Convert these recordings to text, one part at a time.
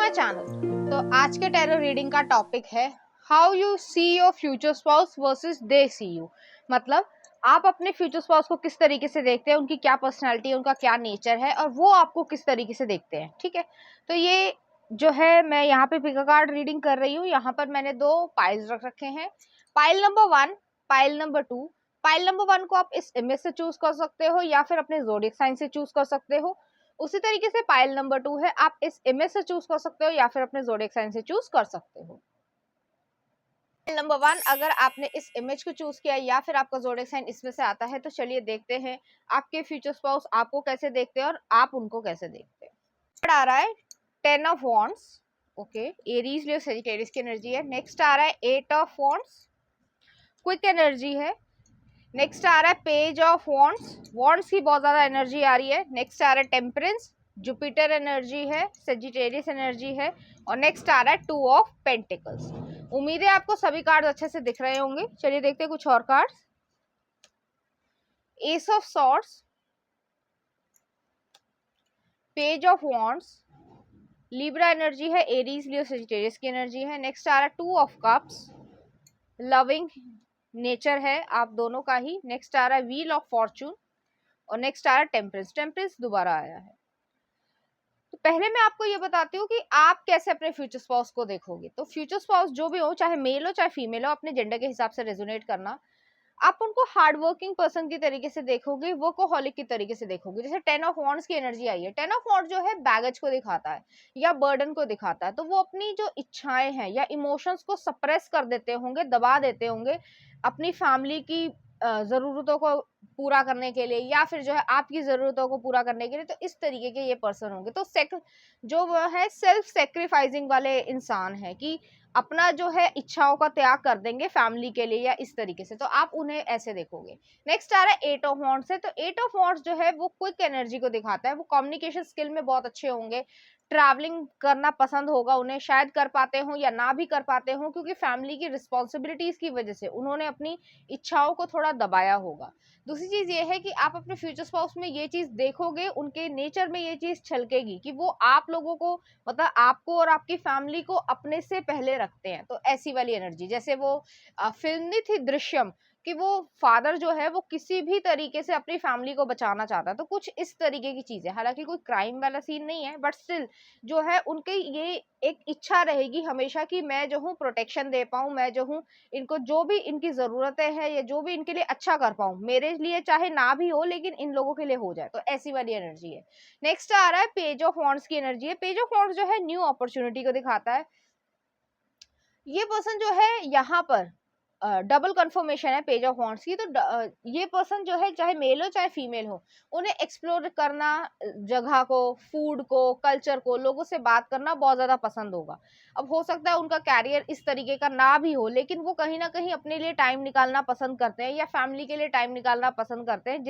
My channel. तो आज के टैरो रीडिंग का टॉपिक है how you see your future spouse versus they see you. मतलब आप अपने फ्यूचर स्पाउस को किस तरीके से देखते हैं, उनकी क्या पर्सनालिटी है, उनका क्या नेचर है और वो आपको किस तरीके से देखते हैं। ठीक है, तो ये जो है मैं यहाँ पे पिक अ कार्ड रीडिंग कर रही हूँ। यहाँ पर मैंने दो पाइल्स रख रखे हैं, pile number 1, pile number 2। Pile number 1 को आप इस इमेज से चूज कर सकते हो या फिर अपने ज़ोडिएक साइन से चूज कर सकते हो। उसी तरीके से पाइल नंबर 2 है, आप इस इमेज से चूज कर सकते हो या फिर अपने ज़ोडिएक साइन से चूज कर सकते हो। पाइल नंबर 1, अगर आपने इस इमेज को चूज किया या फिर आपका ज़ोडिएक साइन इसमें से आता है, तो चलिए देखते हैं आपके फ्यूचर स्पाउस आपको कैसे देखते हैं और आप उनको कैसे देखते हैं। आ रहा है 10 of wands, okay, Aries Leo Sagittarius की एनर्जी है। नेक्स्ट आ रहा है 8 ऑफ वॉन्ड्स, क्विक एनर्जी है। नेक्स्ट आ रहा है पेज ऑफ वॉन्ड्स, वॉन्ड्स की बहुत ज्यादा एनर्जी आ रही है। नेक्स्ट आ रहा है टेम्परेंस, जुपिटर एनर्जी है, सेजिटेरियस एनर्जी है। और नेक्स्ट आ रहा है 2 ऑफ पेंटिकल्स। उम्मीद है आपको सभी कार्ड अच्छे से दिख रहे होंगे। चलिए देखते हैं कुछ और cards. S of swords, page of wands, Libra energy है, एरीज लियो सेजिटेरियस की एनर्जी है। नेक्स्ट आ रहा है 2 ऑफ कप्स, लविंग नेचर है आप दोनों का ही। नेक्स्ट आ रहा है व्हील ऑफ फॉर्चून और नेक्स्ट आ रहा है टेम्परेंस। टेम्परेंस दोबारा आया है। तो पहले मैं आपको ये बताती हूँ कि आप कैसे अपने फ्यूचर स्पाउस को देखोगे। तो फ्यूचर स्पाउस जो भी हो, चाहे मेल हो चाहे फीमेल हो, अपने जेंडर के हिसाब से रेजोनेट करना। आप उनको हार्ड वर्किंग पर्सन की तरीके से देखोगे, वर्कोहॉलिक की तरीके से देखोगे। जैसे 10 ऑफ वॉन्ड्स की एनर्जी आई है, 10 ऑफ वॉन्ड्स जो है बैगेज को दिखाता है या बर्डन को दिखाता है। तो वो अपनी जो इच्छाएं हैं या इमोशंस को सप्रेस कर देते होंगे, दबा देते होंगे अपनी फैमिली की जरूरतों को पूरा करने के लिए या फिर जो है आपकी जरूरतों को पूरा करने के लिए। तो इस तरीके के ये पर्सन होंगे। तो जो वो है सेल्फ सेक्रीफाइसिंग वाले इंसान है कि अपना जो है इच्छाओं का त्याग कर देंगे फैमिली के लिए या इस तरीके से। तो आप उन्हें ऐसे देखोगे। नेक्स्ट आ रहा है 8 ऑफ वॉन्ड्स है। तो 8 ऑफ वॉन्ड्स जो है वो क्विक एनर्जी को दिखाता है। वो कम्युनिकेशन स्किल में बहुत अच्छे होंगे, ट्रैवलिंग करना पसंद होगा उन्हें, शायद कर पाते हो या ना भी कर पाते हो, क्योंकि फैमिली की रिस्पॉन्सिबिलिटीज की वजह से उन्होंने अपनी इच्छाओं को थोड़ा दबाया होगा। दूसरी चीज ये है कि आप अपने फ्यूचर स्पाउस में ये चीज देखोगे, उनके नेचर में ये चीज छलकेगी कि वो आप लोगों को, मतलब आपको और आपकी फैमिली को अपने से पहले रखते हैं। तो ऐसी वाली एनर्जी, जैसे वो फिल्म नहीं थी दृश्यम, कि वो फादर जो है वो किसी भी तरीके से अपनी फैमिली को बचाना चाहता है। तो कुछ इस तरीके की चीज है। हालांकि कोई क्राइम वाला सीन नहीं है, बट स्टिल जो है उनकी ये एक इच्छा रहेगी हमेशा कि मैं जो हूँ प्रोटेक्शन दे पाऊं, मैं जो हूँ इनको जो भी इनकी जरूरतें हैं या जो भी इनके लिए अच्छा कर पाऊं, मेरे लिए चाहे ना भी हो लेकिन इन लोगों के लिए हो जाए। तो ऐसी वाली एनर्जी है। नेक्स्ट आ रहा है पेज ऑफ वॉन्ड्स की एनर्जी है। पेज ऑफ वॉन्ड्स जो है न्यू अपॉर्चुनिटी को दिखाता है। ये पर्सन जो है यहाँ पर डबल कंफर्मेशन है पेज ऑफ वॉन्ड्स की। तो ये पर्सन जो है चाहे मेल हो चाहे फीमेल हो, उन्हें एक्सप्लोर करना, जगह को, फूड को, कल्चर को, लोगों से बात करना बहुत ज्यादा पसंद होगा। अब हो सकता है उनका कैरियर इस तरीके का ना भी हो, लेकिन वो कहीं ना कहीं अपने लिए टाइम निकालना पसंद करते हैं या फैमिली के लिए टाइम निकालना पसंद करते हैं,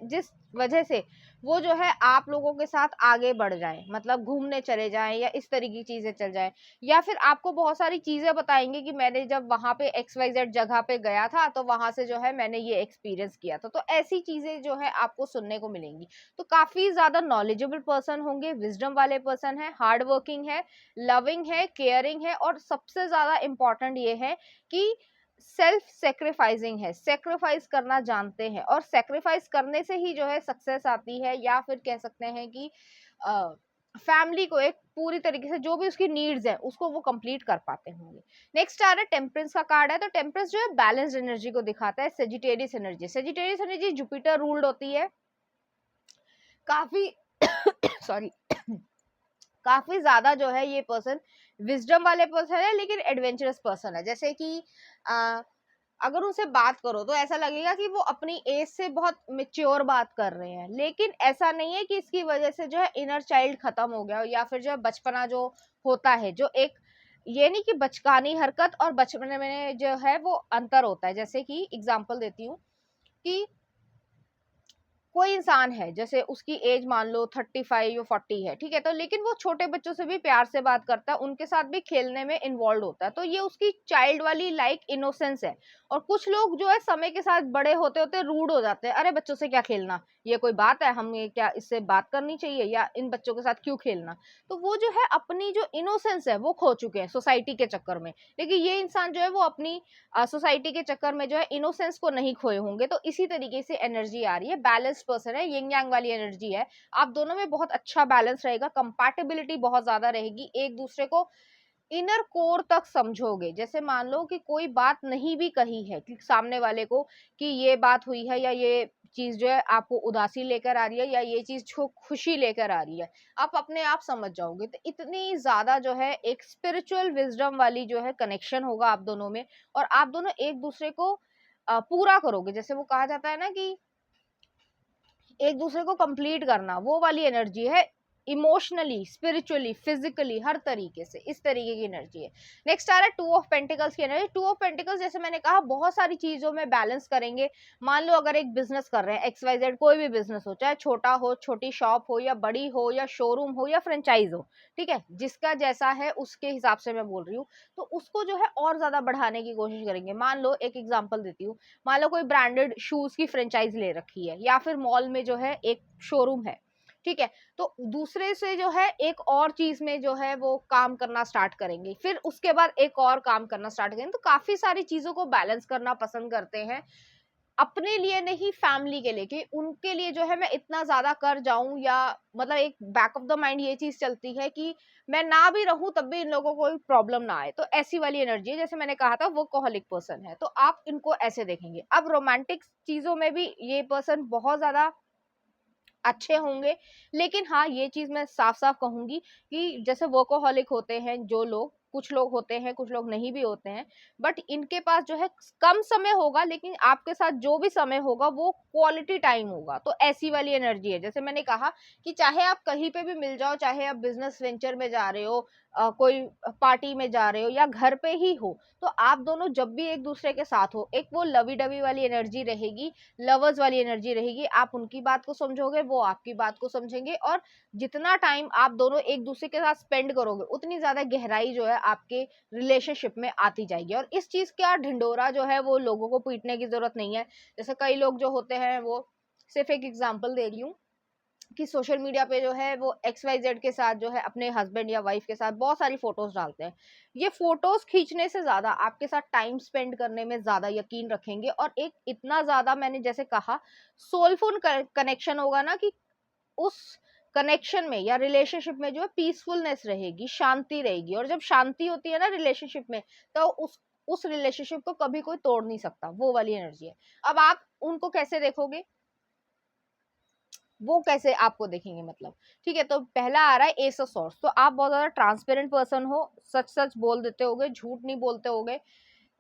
जिस वजह से वो जो है आप लोगों के साथ आगे बढ़ जाए, मतलब घूमने चले जाएं या इस तरीके की चीजें चल जाए, या फिर आपको बहुत सारी चीजें बताएंगे कि मैंने जब वहां पे XYZ जगह पे गया था तो वहां से जो है मैंने ये एक्सपीरियंस किया था। तो ऐसी चीजें जो है आपको सुनने को मिलेंगी। तो काफी ज्यादा नॉलेजेबल पर्सन होंगे, विजडम वाले पर्सन है, हार्ड वर्किंग है, लविंग है, केयरिंग है और सबसे ज्यादा इंपॉर्टेंट ये है कि सेल्फ सेक्रीफाइसिंग है, सेक्रीफाइस करना जानते हैं। और सेक्रीफाइस करने से ही जो है सक्सेस आती है, या फिर कह सकते हैं कि फैमिली को एक पूरी तरीके से जो भी उसकी नीड्स है उसको वो कंप्लीट कर पाते होंगे। नेक्स्ट आ रहा है टेम्परेंस का कार्ड है। तो टेम्परेंस जो है बैलेंस्ड एनर्जी को दिखाता है, Sagittarius energy. Sagittarius energy Jupiter ruled होती है, काफी सॉरी काफी ज्यादा जो है ये पर्सन विजडम वाले पर्सन है, लेकिन एडवेंचरस पर्सन है। जैसे कि अगर उनसे बात करो तो ऐसा लगेगा कि वो अपनी एज से बहुत मेच्योर बात कर रहे हैं, लेकिन ऐसा नहीं है कि इसकी वजह से जो है इनर चाइल्ड खत्म हो गया या फिर जो है बचपना जो होता है, जो एक ये नहीं कि बचकानी हरकत और बचपने में जो है वो अंतर होता है। जैसे कि एग्जांपल देती हूँ कि कोई इंसान है, जैसे उसकी एज मान लो 35 या 40 है, ठीक है, तो लेकिन वो छोटे बच्चों से भी प्यार से बात करता है, उनके साथ भी खेलने में इन्वॉल्व होता है। तो ये उसकी चाइल्ड वाली लाइक इनोसेंस है। और कुछ लोग जो है समय के साथ बड़े होते होते रूड हो जाते हैं, अरे बच्चों से क्या खेलना, ये कोई बात है, हम ये क्या इससे बात करनी चाहिए, या इन बच्चों के साथ क्यों खेलना। तो वो जो है अपनी जो इनोसेंस है वो खो चुके हैं सोसाइटी के चक्कर में। लेकिन ये इंसान जो है वो अपनी सोसाइटी के चक्कर में जो है इनोसेंस को नहीं खोए होंगे। तो इसी तरीके से एनर्जी आ रही है, बैलेंस्ड पर्सन है, यिंग यांग वाली एनर्जी है, आप दोनों में बहुत अच्छा बैलेंस रहेगा, कंपैटिबिलिटी बहुत ज्यादा रहेगी, एक दूसरे को इनर कोर तक समझोगे। जैसे मान लो कि कोई बात नहीं भी कही है कि सामने वाले को कि ये बात हुई है, या ये चीज जो है आपको उदासी लेकर आ रही है, या ये चीज जो खुशी लेकर आ रही है, आप अपने आप समझ जाओगे। तो इतनी ज्यादा जो है एक स्पिरिचुअल विजडम वाली जो है कनेक्शन होगा आप दोनों में, और आप दोनों एक दूसरे को पूरा करोगे। जैसे वो कहा जाता है ना कि एक दूसरे को कंप्लीट करना, वो वाली एनर्जी है, इमोशनली, स्पिरिचुअली, फिजिकली, हर तरीके से इस तरीके की एनर्जी है। नेक्स्ट आ रहा है टू ऑफ पेंटिकल्स की एनर्जी। टू ऑफ पेंटिकल्स जैसे मैंने कहा बहुत सारी चीजों में बैलेंस करेंगे। मान लो अगर एक बिजनेस कर रहे हैं, XYZ कोई भी बिजनेस हो, चाहे छोटा हो, छोटी शॉप हो, या बड़ी हो, या शोरूम हो, या फ्रेंचाइज हो, ठीक है, जिसका जैसा है उसके हिसाब से मैं बोल रही हूँ, तो उसको जो है और ज्यादा बढ़ाने की कोशिश करेंगे। मान लो एक एग्जाम्पल देती हूँ, मान लो कोई ब्रांडेड शूज की फ्रेंचाइज ले रखी है, या फिर मॉल में जो है एक शोरूम है, ठीक है, तो दूसरे से जो है एक और चीज में जो है वो काम करना स्टार्ट करेंगे, फिर उसके बाद एक और काम करना स्टार्ट करेंगे। तो काफी सारी चीजों को बैलेंस करना पसंद करते हैं, अपने लिए नहीं, फैमिली के लिए, कि उनके लिए जो है मैं इतना ज्यादा कर जाऊं, या मतलब एक बैक ऑफ द माइंड ये चीज चलती है कि मैं ना भी रहूं तब भी इन लोगों को कोई प्रॉब्लम ना आए। तो ऐसी वाली एनर्जी है, जैसे मैंने कहा था वर्कोहॉलिक पर्सन है, तो आप इनको ऐसे देखेंगे। अब रोमांटिक चीजों में भी ये पर्सन बहुत ज्यादा अच्छे होंगे, लेकिन हाँ ये चीज मैं साफ साफ कहूंगी कि जैसे वर्कोहॉलिक होते हैं जो लोग, कुछ लोग होते हैं, कुछ लोग नहीं भी होते हैं, बट इनके पास जो है कम समय होगा, लेकिन आपके साथ जो भी समय होगा वो क्वालिटी टाइम होगा। तो ऐसी वाली एनर्जी है। जैसे मैंने कहा कि चाहे आप कहीं पे भी मिल जाओ, चाहे आप बिजनेस वेंचर में जा रहे हो, कोई पार्टी में जा रहे हो, या घर पे ही हो, तो आप दोनों जब भी एक दूसरे के साथ हो, एक वो लवी डवी वाली एनर्जी रहेगी, लवर्स वाली एनर्जी रहेगी। आप उनकी बात को समझोगे, वो आपकी बात को समझेंगे, और जितना टाइम आप दोनों एक दूसरे के साथ स्पेंड करोगे उतनी ज्यादा गहराई जो है आपके रिलेशनशिप में आती जाएगी। और इस चीज का ढिंडोरा जो है वो लोगों को पीटने की जरूरत नहीं है। जैसे कई लोग जो होते हैं, वो सिर्फ एक एग्जाम्पल दे रही हूँ कि सोशल मीडिया पे जो है वो XYZ के साथ जो है अपने हस्बैंड या वाइफ के साथ बहुत सारी फोटोज डालते हैं। ये फोटोज खींचने से ज्यादा आपके साथ टाइम स्पेंड करने में ज्यादा यकीन रखेंगे, और एक इतना ज्यादा, मैंने जैसे कहा, सोलफुल कनेक्शन होगा ना, कि उस कनेक्शन में या रिलेशनशिप में जो है पीसफुलनेस रहेगी, शांति रहेगी। और जब शांति होती है ना रिलेशनशिप में, तो उस रिलेशनशिप को कभी कोई तोड़ नहीं सकता, वो वाली एनर्जी है। अब आप उनको कैसे देखोगे, वो कैसे आपको देखेंगे, मतलब, ठीक है। तो पहला आ रहा है एस ऑफ सॉर्ड्स। तो आप बहुत ज्यादा ट्रांसपेरेंट पर्सन हो, सच सच बोल देते होगे, झूठ नहीं बोलते होगे।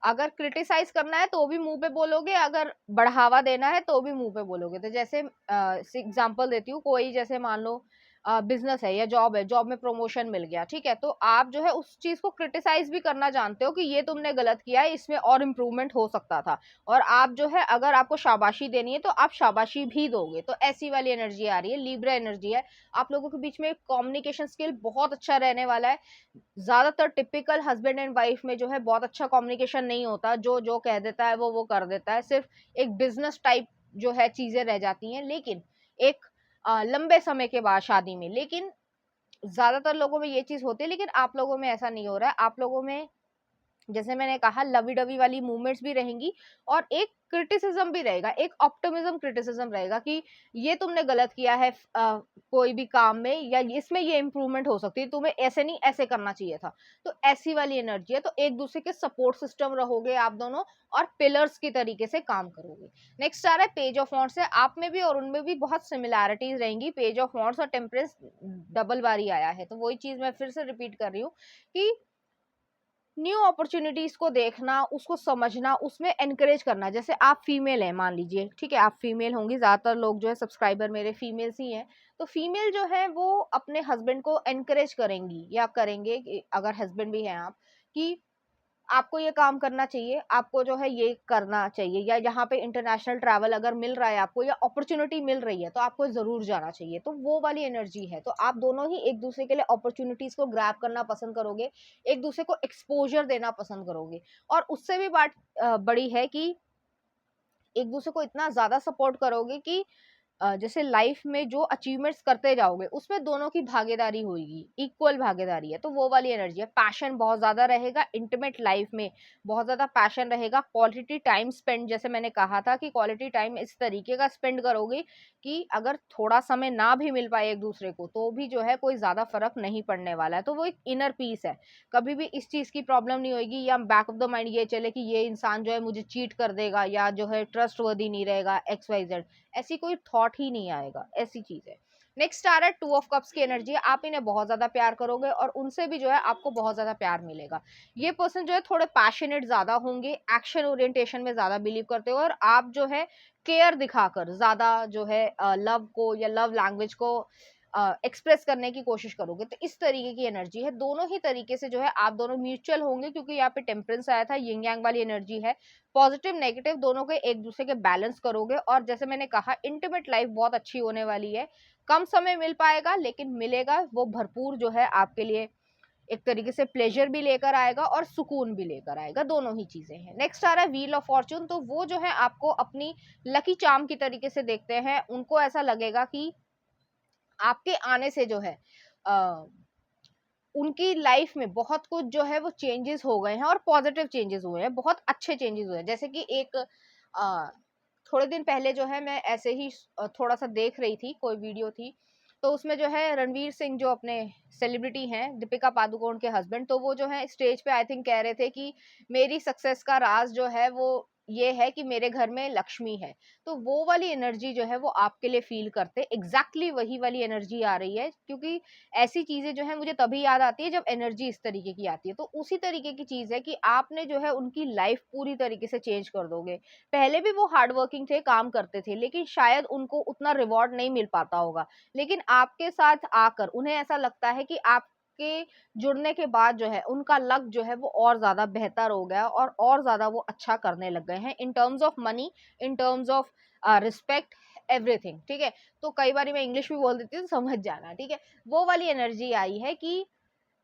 अगर क्रिटिसाइज करना है तो भी मुंह पे बोलोगे, अगर बढ़ावा देना है तो भी मुंह पे बोलोगे। तो जैसे एग्जांपल देती हूँ, कोई जैसे मान लो बिजनेस है या जॉब है, जॉब में प्रमोशन मिल गया, ठीक है, तो आप जो है उस चीज को क्रिटिसाइज भी करना जानते हो कि ये तुमने गलत किया है, इसमें और इम्प्रूवमेंट हो सकता था। और आप जो है अगर आपको शाबाशी देनी है तो आप शाबाशी भी दोगे। तो ऐसी वाली एनर्जी आ रही है, लिब्रा एनर्जी है। आप लोगों के बीच में कम्युनिकेशन स्किल बहुत अच्छा रहने वाला है। ज्यादातर टिपिकल हस्बैंड एंड वाइफ में जो है बहुत अच्छा कम्युनिकेशन नहीं होता, जो जो कह देता है वो कर देता है, सिर्फ एक बिजनेस टाइप जो है चीजें रह जाती हैं, लेकिन एक लंबे समय के बाद शादी में। लेकिन ज्यादातर लोगों में ये चीज होती है, लेकिन आप लोगों में ऐसा नहीं हो रहा है। आप लोगों में जैसे मैंने कहा लवी डवी वाली मूवमेंट्स भी रहेंगी, और एक क्रिटिसिज्म भी रहेगा, एक ऑप्टिमिज्म क्रिटिसिज्म रहेगा कि ये तुमने गलत किया है कोई भी काम में, या इसमें ये इम्प्रूवमेंट हो सकती है, तुम्हें ऐसे नहीं ऐसे करना चाहिए था। तो ऐसी वाली एनर्जी है। तो एक दूसरे के सपोर्ट सिस्टम रहोगे आप दोनों, और पिलर्स की तरीके से काम करोगे। नेक्स्ट आ रहा है पेज ऑफ वॉन्ड्स है। आप में भी और उनमें भी बहुत सिमिलैरिटीज रहेंगी। पेज ऑफ वॉन्ड्स और टेम्परेंस डबल बारी आया है, तो वही चीज मैं फिर से रिपीट कर रही हूँ कि न्यू अपॉर्चुनिटीज को देखना, उसको समझना, उसमें एनकरेज करना। जैसे आप फीमेल हैं मान लीजिए, ठीक है, आप फीमेल होंगी, ज्यादातर लोग जो है सब्सक्राइबर मेरे फीमेल्स ही हैं। तो फीमेल जो है वो अपने हस्बैंड को एनकरेज करेंगी या करेंगे, अगर हस्बैंड भी हैं आप, कि आपको ये काम करना चाहिए, आपको जो है ये करना चाहिए, या यहाँ पे इंटरनेशनल ट्रैवल अगर मिल रहा है आपको, या अपॉर्चुनिटी मिल रही है, तो आपको ज़रूर जाना चाहिए। तो वो वाली एनर्जी है। तो आप दोनों ही एक दूसरे के लिए अपॉर्चुनिटीज़ को ग्रैब करना पसंद करोगे, एक दूसरे को एक्सपोज़र देना पसंद करोगे। और उससे भी बात बड़ी है कि एक दूसरे को इतना ज़्यादा सपोर्ट करोगे कि जैसे लाइफ में जो अचीवमेंट्स करते जाओगे उसमें दोनों की भागीदारी होगी, इक्वल भागीदारी है। तो वो वाली एनर्जी है। पैशन बहुत ज्यादा रहेगा इंटीमेट लाइफ में, बहुत ज्यादा पैशन रहेगा। क्वालिटी टाइम स्पेंड, जैसे मैंने कहा था कि क्वालिटी टाइम इस तरीके का स्पेंड करोगे कि अगर थोड़ा समय ना भी मिल पाए एक दूसरे को तो भी जो है कोई ज्यादा फर्क नहीं पड़ने वाला है। तो वो एक इनर पीस है। कभी भी इस चीज की प्रॉब्लम नहीं होगी, या बैक ऑफ द माइंड ये चले कि ये इंसान जो है मुझे चीट कर देगा, या जो है ट्रस्ट वर्दी नहीं रहेगा, XYZ, ऐसी कोई थॉट ही नहीं आएगा। ऐसी चीज है। नेक्स्ट आ रहा है 2 ऑफ कप्स की एनर्जी। आप इन्हें बहुत ज्यादा प्यार करोगे और उनसे भी जो है आपको बहुत ज्यादा प्यार मिलेगा। ये पर्सन जो है थोड़े पैशनेट ज्यादा होंगे, एक्शन ओरिएंटेशन में ज्यादा बिलीव करते हो, और आप जो है केयर दिखाकर ज्यादा जो है लव को या लव लैंग्वेज को एक्सप्रेस करने की कोशिश करोगे। तो इस तरीके की एनर्जी है। दोनों ही तरीके से जो है आप दोनों म्यूचुअल होंगे, क्योंकि यहाँ पे टेम्परेंस आया था, यिंग यांग वाली एनर्जी है। पॉजिटिव नेगेटिव दोनों के एक दूसरे के बैलेंस करोगे, और जैसे मैंने कहा इंटीमेट लाइफ बहुत अच्छी होने वाली है। कम समय मिल पाएगा लेकिन मिलेगा वो भरपूर, जो है आपके लिए एक तरीके से प्लेजर भी लेकर आएगा और सुकून भी लेकर आएगा। दोनों ही चीजें हैं। नेक्स्ट आ रहा है व्हील ऑफ फॉर्चून। तो वो जो है आपको अपनी लकी चार्म की तरीके से देखते हैं। उनको ऐसा लगेगा कि आपके आने से जो है अ, उनकी लाइफ में बहुत कुछ जो है वो चेंजेस हो गए हैं, और पॉजिटिव चेंजेस हुए हैं, बहुत अच्छे चेंजेस हुए हैं। जैसे कि एक थोड़े दिन पहले जो है मैं ऐसे ही थोड़ा सा देख रही थी, कोई वीडियो थी, तो उसमें जो है रणवीर सिंह जो अपने सेलिब्रिटी हैं, दीपिका पादुकोण के हस्बैंड, तो वो जो है स्टेज पे आई थिंक कह रहे थे कि मेरी सक्सेस का राज जो है वो ये है कि मेरे घर में लक्ष्मी है। तो वो वाली एनर्जी जो है वो आपके लिए फील करते, एग्जैक्टली वही वाली एनर्जी आ रही है। क्योंकि ऐसी चीजें जो है मुझे तभी याद आती है जब एनर्जी इस तरीके की आती है। तो उसी तरीके की चीज है कि आपने जो है उनकी लाइफ पूरी तरीके से चेंज कर दोगे। पहले भी वो हार्ड वर्किंग थे, काम करते थे, लेकिन शायद उनको उतना रिवॉर्ड नहीं मिल पाता होगा। लेकिन आपके साथ आकर उन्हें ऐसा लगता है कि आपके जुड़ने के बाद जो है उनका लक जो है वो और ज्यादा बेहतर हो गया, और ज्यादा वो अच्छा करने लग गए हैं in terms of money, in terms of respect, everything. ठीक है। तो कई बार मैं इंग्लिश भी बोल देती हूँ, समझ जाना। ठीक है। वो वाली एनर्जी आई है कि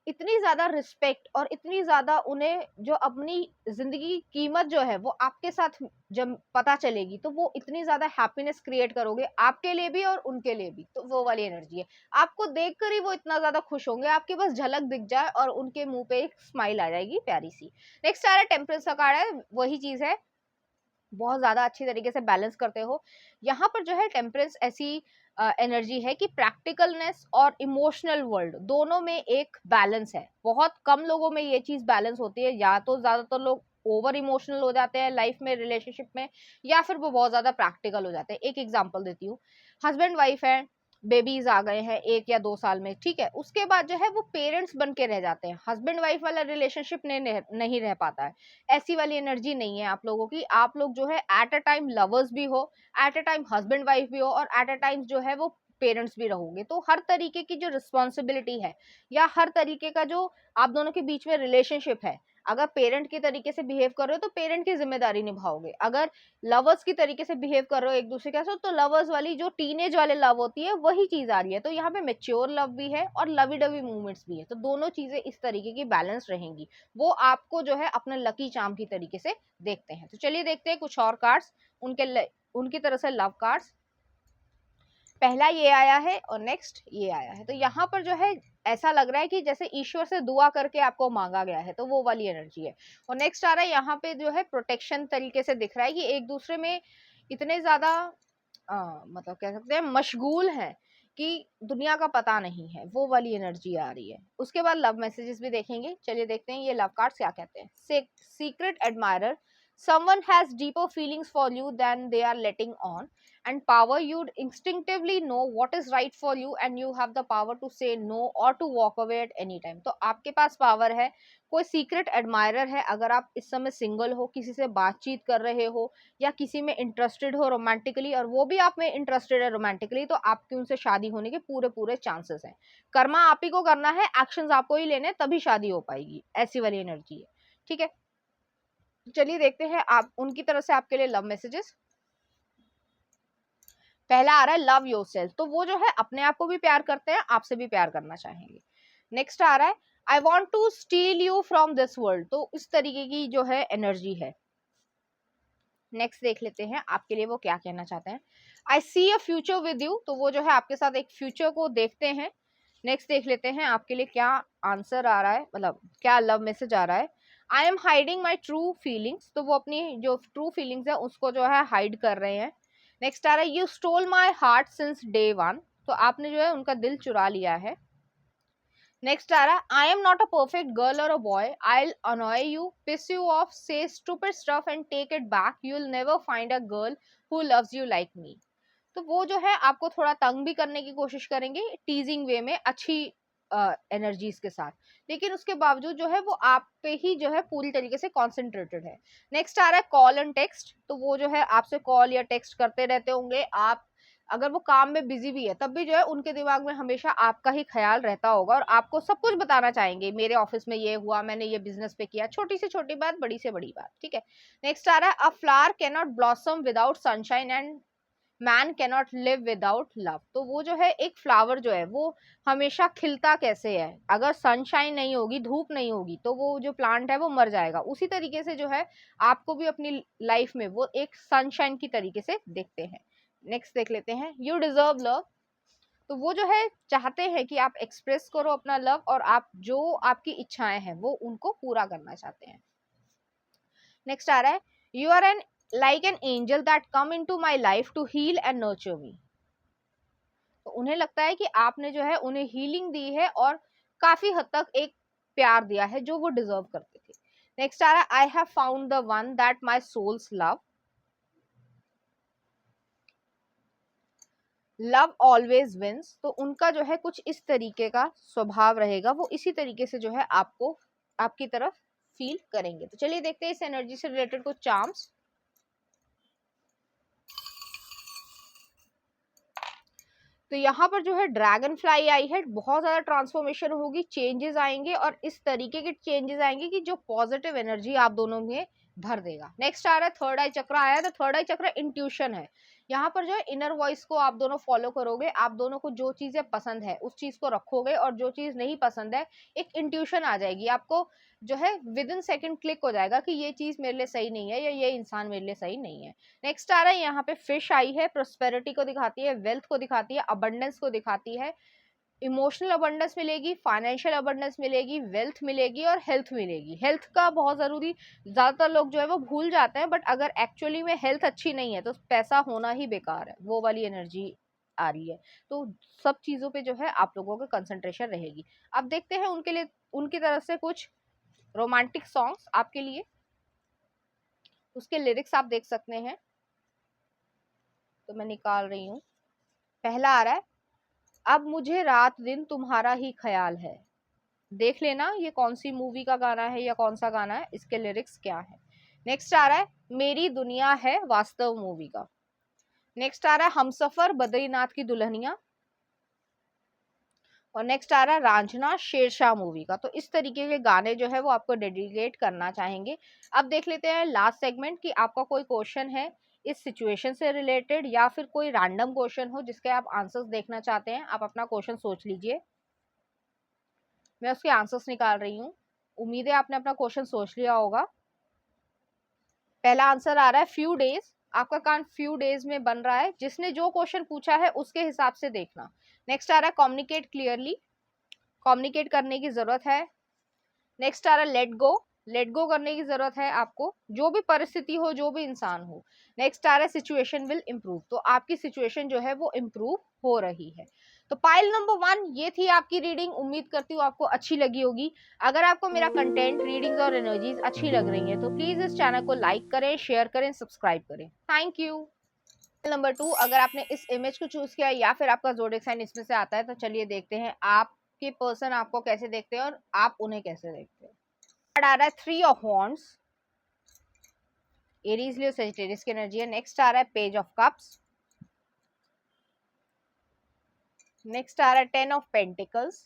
इतनी ज्यादा रिस्पेक्ट, और इतनी ज्यादा उन्हें जो अपनी जिंदगी की कीमत जो है वो आपके साथ जब पता चलेगी, तो वो इतनी ज्यादा हैप्पीनेस क्रिएट करोगे आपके लिए भी और उनके लिए भी। तो वो वाली एनर्जी है। आपको देखकर ही वो इतना ज्यादा खुश होंगे, आपके बस झलक दिख जाए और उनके मुंह पे एक स्माइल आ जाएगी प्यारी सी। नेक्स्ट आ रहा है टेम्परेंस का कार्ड है। वही चीज है, बहुत ज्यादा अच्छी तरीके से बैलेंस करते हो। यहाँ पर जो है टेम्परेंस ऐसी एनर्जी है कि प्रैक्टिकलनेस और इमोशनल वर्ल्ड दोनों में एक बैलेंस है। बहुत कम लोगों में ये चीज बैलेंस होती है। या तो ज्यादातर लोग ओवर इमोशनल हो जाते हैं लाइफ में, रिलेशनशिप में, या फिर वो बहुत ज्यादा प्रैक्टिकल हो जाते हैं। एक एग्जांपल देती हूँ। हस्बैंड वाइफ है, बेबीज आ गए हैं 1 या 2 साल में, ठीक है, उसके बाद जो है वो पेरेंट्स बन के रह जाते हैं। हस्बैंड वाइफ वाला रिलेशनशिप नहीं रह पाता है। ऐसी वाली एनर्जी नहीं है आप लोगों की। आप लोग जो है एट अ टाइम लवर्स भी हो, at a time husband wife भी हो, और एट अ टाइम जो है वो पेरेंट्स भी रहोगे। तो हर तरीके की जो रिस्पॉन्सिबिलिटी है, या हर तरीके का जो आप दोनों के बीच में रिलेशनशिप है, अगर पेरेंट के तरीके से बिहेव कर रहे हो तो पेरेंट की जिम्मेदारी निभाओगे। अगर लवर्स की तरीके से बिहेव कर रहे हो एक दूसरे के साथ, तो लवर्स वाली जो टीनेज वाले लव होती है वही चीज आ रही है। तो यहाँ पे मेच्योर लव भी है और लवी डवी मूवमेंट्स भी है। तो दोनों चीजें इस तरीके की बैलेंस रहेंगी। वो आपको जो है अपने लकी चार्म की तरीके से देखते हैं। तो चलिए देखते हैं कुछ और कार्ड्स, उनकी तरह से लव कार्ड्स। पहला ये आया है और नेक्स्ट ये आया है। तो यहाँ पर जो है ऐसा लग रहा है कि जैसे ईश्वर से दुआ करके आपको मांगा गया है। तो वो वाली एनर्जी है। और नेक्स्ट आ रहा है यहाँ पे जो है प्रोटेक्शन तरीके से दिख रहा है कि एक दूसरे में इतने ज्यादा मतलब कह सकते हैं मशगूल हैं कि दुनिया का पता नहीं है। वो वाली एनर्जी आ रही है। उसके बाद लव मैसेजेस भी देखेंगे। चलिए देखते हैं ये लव कार्ड्स क्या कहते हैं। Secret admirer, someone has deeper feelings for you than they are letting on, and power, you'd instinctively know what is right for you and you have the power to say no or to walk away at any time। तो आपके पास power है। कोई secret admirer है, अगर आप इस समय single हो, किसी से बातचीत कर रहे हो, या किसी में इंटरेस्टेड हो रोमांटिकली, और वो भी आप में इंटरेस्टेड है रोमांटिकली, तो आपकी उनसे शादी होने के पूरे पूरे चांसेस हैं। कर्मा आप ही को करना है, एक्शंस आपको ही लेने, तभी शादी हो पाएगी। ऐसी वाली एनर्जी है। ठीक है। चलिए देखते हैं आप उनकी तरफ से आपके लिए लव मैसेजेस। पहला आ रहा है लव योरसेल्फ, तो वो जो है अपने आप को भी प्यार करते हैं, आपसे भी प्यार करना चाहेंगे। नेक्स्ट आ रहा है I want to steal you from this world, तो इस तरीके की जो है एनर्जी है। नेक्स्ट देख लेते हैं आपके लिए वो क्या कहना चाहते हैं। आई सी अ फ्यूचर विद यू, तो वो जो है आपके साथ एक फ्यूचर को देखते हैं। नेक्स्ट देख लेते हैं आपके लिए क्या आंसर आ रहा है, मतलब क्या लव मैसेज आ रहा है। I M hiding my true feelings, तो वो अपनी जो ट्रू फीलिंग्स है उसको जो है हाइड कर रहे हैं। नेक्स्ट आ रहा है you stole my heart since day one, तो आपने जो है उनका दिल चुरा लिया है। नेक्स्ट आ रहा है I am not a perfect girl और a boy, I annoy you, piss you off, say stupid stuff and take it back, you will never find a girl who loves you like me, तो वो जो है आपको थोड़ा तंग भी करने की कोशिश करेंगे टीजिंग वे में, अच्छी एनर्जीज के साथ, लेकिन उसके बावजूद जो है वो आप पे ही जो है पूरी तरीके से कॉन्सेंट्रेटेड है। नेक्स्ट आ रहा है कॉल एंड टेक्स्ट, तो वो जो है आपसे कॉल या टेक्स्ट करते रहते होंगे। आप अगर वो काम में बिजी भी है तब भी जो है उनके दिमाग में हमेशा आपका ही ख्याल रहता होगा और आपको सब कुछ बताना चाहेंगे, मेरे ऑफिस में ये हुआ, मैंने ये बिजनेस पे किया, छोटी से छोटी बात, बड़ी से बड़ी बात, ठीक है। नेक्स्ट आ रहा है अ flower can not blossom without sunshine and man cannot live without love, तो वो जो है एक फ्लावर जो है वो हमेशा खिलता कैसे है, अगर सनशाइन नहीं होगी, धूप नहीं होगी, तो वो जो प्लांट है वो मर जाएगा। उसी तरीके से जो है आपको भी अपनी लाइफ में वो एक सनशाइन की तरीके से देखते हैं। नेक्स्ट देख लेते हैं यू डिजर्व लव, तो वो जो है चाहते हैं कि आप एक्सप्रेस करो अपना लव और आप जो आपकी इच्छाएं हैं वो उनको पूरा करना चाहते हैं। नेक्स्ट आ रहा है you are an like an angel that come into my life to heal and nurture me, तो उन्हें लगता है कि आपने जो है उन्हें हीलिंग दी है और काफी हद तक एक प्यार दिया है जो वो डिजर्व करते थे। नेक्स्ट आ रहा है I have found the one that my souls love, love always wins, तो उनका जो है कुछ इस तरीके का स्वभाव रहेगा, वो इसी तरीके से जो है आपको आपकी तरफ फील करेंगे। तो चलिए देखते हैं इस एनर्जी से रिलेटेड कुछ चार्म्स। तो यहाँ पर जो है ड्रैगन फ्लाई आई है, बहुत ज्यादा ट्रांसफॉर्मेशन होगी, चेंजेस आएंगे और इस तरीके के चेंजेस आएंगे कि जो पॉजिटिव एनर्जी आप दोनों में भर देगा। नेक्स्ट आ रहा है थर्ड आई चक्र आया है, तो थर्ड आई चक्र इंट्यूशन है। यहाँ पर जो है इनर वॉइस को आप दोनों फॉलो करोगे, आप दोनों को जो चीजें पसंद है उस चीज को रखोगे और जो चीज नहीं पसंद है एक इंट्यूशन आ जाएगी, आपको जो है विद इन सेकेंड क्लिक हो जाएगा कि ये चीज मेरे लिए सही नहीं है या ये इंसान मेरे लिए सही नहीं है। नेक्स्ट आ रहा है यहाँ पे फिश आई है, प्रोस्पेरिटी को दिखाती है, वेल्थ को दिखाती है, अबंडेंस को दिखाती है, इमोशनल अबंडेंस मिलेगी, फाइनेंशियल अबंडेंस मिलेगी, वेल्थ मिलेगी और हेल्थ मिलेगी। हेल्थ का बहुत जरूरी, ज्यादातर लोग जो है वो भूल जाते हैं, बट अगर एक्चुअली में हेल्थ अच्छी नहीं है तो पैसा होना ही बेकार है, वो वाली एनर्जी आ रही है। तो सब चीजों पे जो है आप लोगों का कंसंट्रेशन रहेगी। अब देखते हैं उनके लिए उनकी तरफ से कुछ रोमांटिक सॉन्ग्स आपके लिए, उसके लिरिक्स आप देख सकते हैं। तो मैं निकाल रही हूँ। पहला आ रहा है अब मुझे रात दिन तुम्हारा ही ख्याल है, देख लेना ये कौन सी मूवी का गाना है या कौन सा गाना है, इसके लिरिक्स क्या है। नेक्स्ट आ रहा है मेरी दुनिया है वास्तव मूवी का। नेक्स्ट आ रहा है हमसफर बद्रीनाथ की दुल्हनिया। और नेक्स्ट आ रहा है रांझना शेरशाह मूवी का। तो इस तरीके के गाने जो है वो आपको डेडिकेट करना चाहेंगे। अब देख लेते हैं लास्ट सेगमेंट कि आपका कोई क्वेश्चन है इस सिचुएशन से रिलेटेड या फिर कोई रैंडम क्वेश्चन हो जिसके आप आंसर्स देखना चाहते हैं। आप अपना क्वेश्चन सोच लीजिए, मैं उसके आंसर्स निकाल रही हूँ। उम्मीद है आपने अपना क्वेश्चन सोच लिया होगा। पहला आंसर आ रहा है फ्यू डेज, आपका कान फ्यू डेज में बन रहा है, जिसने जो क्वेश्चन पूछा है उसके हिसाब से देखना। नेक्स्ट आ रहा है कम्युनिकेट क्लियरली, कम्युनिकेट करने की जरूरत है। नेक्स्ट आ रहा है लेट गो, लेट गो करने की जरूरत है आपको, जो भी परिस्थिति हो, जो भी इंसान हो। नेक्स्ट आ रहा है सिचुएशन विल इम्प्रूव, तो आपकी सिचुएशन जो है वो इम्प्रूव हो रही है। तो पाइल नंबर 1 ये थी आपकी रीडिंग, उम्मीद करती हूँ आपको अच्छी लगी होगी। अगर आपको मेरा कंटेंट, रीडिंग्स और एनर्जीज अच्छी लग रही है तो प्लीज इस चैनल को लाइक करें, शेयर करें, सब्सक्राइब करें। Thank you. नंबर 2, अगर आपने इस इमेज को चूज किया या फिर आपका ज़ोडिएक साइन इसमें से आता है तो चलिए देखते हैं आपके पर्सन आपको कैसे देखते हैं और आप उन्हें कैसे देखते हैं। आ रहा है 3 of wands, Aries Leo Sagittarius की एनर्जी है। नेक्स्ट आ रहा है पेज ऑफ कप्स। नेक्स्ट आ रहा है 10 ऑफ पेंटिकल्स,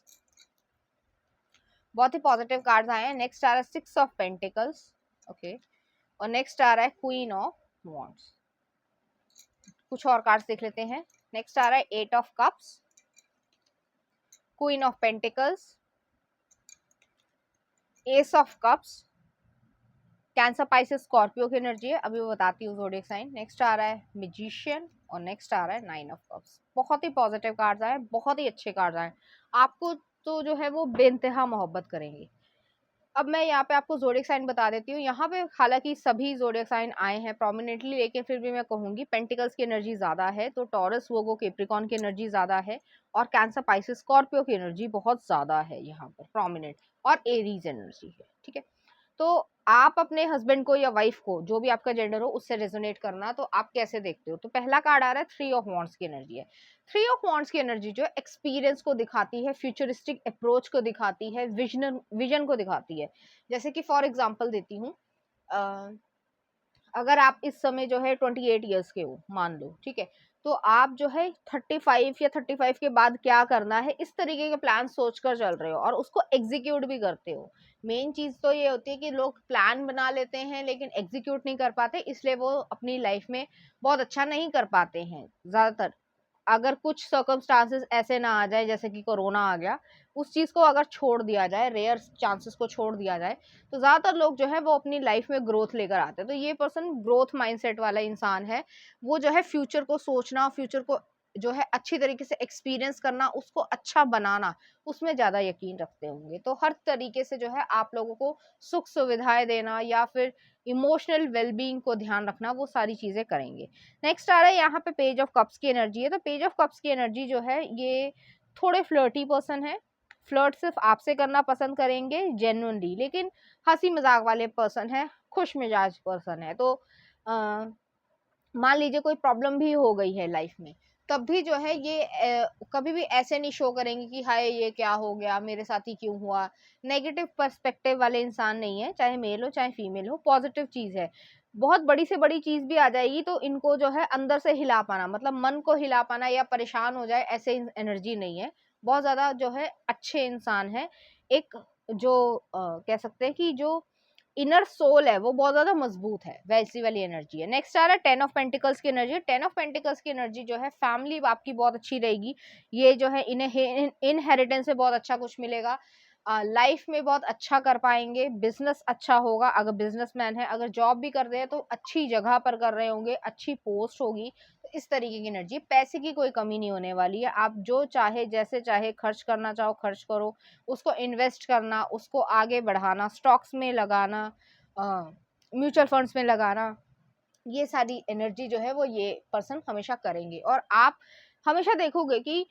बहुत ही पॉजिटिव कार्ड्स आए हैं। नेक्स्ट आ रहा है 6 ऑफ पेंटिकल्स, ओके। और नेक्स्ट आ रहा है क्वीन ऑफ वॉन्ड्स। कुछ और कार्ड्स देख लेते हैं। नेक्स्ट आ रहा है 8 of cups, queen of pentacles, S of cups, cancer Pisces Scorpio की एनर्जी है, अभी वो बताती हूँ ज़ोडिएक साइन। नेक्स्ट आ रहा है मैजिशियन और नेक्स्ट आ रहा है 9 ऑफ कप्स। बहुत ही पॉजिटिव कार्ड्स आए, बहुत ही अच्छे कार्ड्स आए, आपको तो जो है वो बेइंतहा मोहब्बत करेंगे। अब मैं यहाँ पे आपको ज़ोडिएक साइन बता देती हूँ। यहाँ पे हालांकि सभी ज़ोडिएक साइन आए हैं प्रोमिनेंटली, लेकिन फिर भी मैं कहूँगी पेंटिकल्स की एनर्जी ज़्यादा है, तो टॉरस, वर्गो, कैप्रिकॉर्न की एनर्जी ज़्यादा है, और कैंसर, पाइसेस, स्कॉर्पियो की एनर्जी बहुत ज़्यादा है यहाँ पर प्रोमिनेंट, और एरीज एनर्जी है। ठीक है, तो आप अपने हस्बैंड को या वाइफ को, जो भी आपका जेंडर हो, उससे रेजोनेट करना। तो आप कैसे देखते हो? तो पहला कार्ड आ रहा है 3 ऑफ वॉन्ड्स की एनर्जी है। 3 ऑफ वॉन्ड्स की एनर्जी जो है एक्सपीरियंस को दिखाती है, फ्यूचरिस्टिक अप्रोच को दिखाती है, विजन को दिखाती है। जैसे कि फॉर एग्जांपल देती हूँ, अगर आप इस समय जो है 28 ईयर्स के हो मान लो, ठीक है, तो आप जो है 35 या 35 के बाद क्या करना है, इस तरीके के प्लान सोच कर चल रहे हो और उसको एग्जीक्यूट भी करते हो। मेन चीज तो ये होती है कि लोग प्लान बना लेते हैं लेकिन एग्जीक्यूट नहीं कर पाते, इसलिए वो अपनी लाइफ में बहुत अच्छा नहीं कर पाते हैं ज्यादातर। अगर कुछ सर्कमस्टांसेस ऐसे ना आ जाए जैसे कि कोरोना आ गया, उस चीज को अगर छोड़ दिया जाए, रेयर चांसेस को छोड़ दिया जाए, तो ज्यादातर लोग जो है वो अपनी लाइफ में ग्रोथ लेकर आते हैं। तो ये पर्सन ग्रोथ माइंडसेट वाला इंसान है। वो जो है फ्यूचर को सोचना, फ्यूचर को जो है अच्छी तरीके से एक्सपीरियंस करना, उसको अच्छा बनाना, उसमें ज्यादा यकीन रखते होंगे। तो हर तरीके से जो है आप लोगों को सुख सुविधाएं देना या फिर इमोशनल वेलबींग को ध्यान रखना, वो सारी चीजें करेंगे। नेक्स्ट आ रहा है यहाँ पे पेज ऑफ कप्स की एनर्जी है। तो पेज ऑफ कप्स की एनर्जी जो है ये थोड़े फ्लर्टी पर्सन है, फ्लर्ट सिर्फ आपसे करना पसंद करेंगे जेन्युइनली, लेकिन हंसी मजाक वाले पर्सन है, खुश मिजाज पर्सन है। तो मान लीजिए कोई प्रॉब्लम भी हो गई है लाइफ में, तब भी जो है ये कभी भी ऐसे नहीं शो करेंगे कि हाय ये क्या हो गया, मेरे साथ ही क्यों हुआ। नेगेटिव पर्सपेक्टिव वाले इंसान नहीं है, चाहे मेल हो चाहे फीमेल हो, पॉजिटिव चीज है। बहुत बड़ी से बड़ी चीज भी आ जाएगी तो इनको जो है अंदर से हिला पाना, मतलब मन को हिला पाना या परेशान हो जाए, ऐसे एनर्जी नहीं है। बहुत ज्यादा जो है अच्छे इंसान है। एक जो कह सकते हैं कि जो इनर सोल है वो बहुत ज्यादा मजबूत है, वैसी वाली एनर्जी है। नेक्स्ट आ रहा है 10 ऑफ पेंटिकल्स की एनर्जी। 10 ऑफ पेंटिकल्स की एनर्जी जो है फैमिली आपकी बहुत अच्छी रहेगी। ये जो है इन्हें इनहेरिटेंस से बहुत अच्छा कुछ मिलेगा। लाइफ में बहुत अच्छा कर पाएंगे, बिजनेस अच्छा होगा अगर बिजनेसमैन है, अगर जॉब भी कर रहे हैं तो अच्छी जगह पर कर रहे होंगे, अच्छी पोस्ट होगी। तो इस तरीके की एनर्जी, पैसे की कोई कमी नहीं होने वाली है। आप जो चाहे जैसे चाहे खर्च करना चाहो खर्च करो, उसको इन्वेस्ट करना, उसको आगे बढ़ाना, स्टॉक्स में लगाना, म्यूचुअल फंड्स में लगाना, ये सारी एनर्जी जो है वो ये पर्सन हमेशा करेंगे। और आप हमेशा देखोगे कि